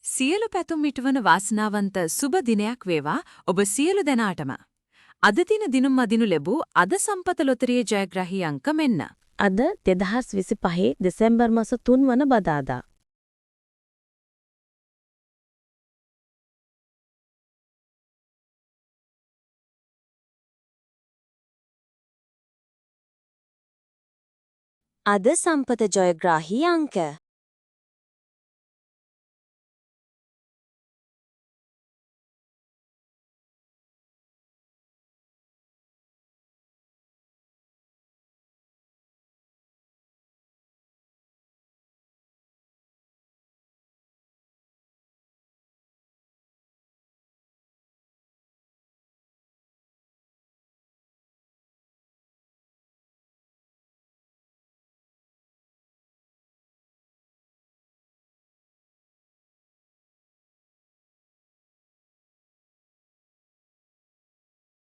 සියලු පැතුම් ඉටුවන වාසනාවන්ත සුබ දිනයක් වේවා ඔබ සියලු දෙනාටම. අද දින දිනුම් අදිනු ලැබූ අද සම්පත ලොතරියේ ජයග්‍රාහී අංක මෙන්න. අද 2025 දෙසැම්බර් මාස 3 වන බදාදා. අද සම්පත ජයග්‍රාහී අංක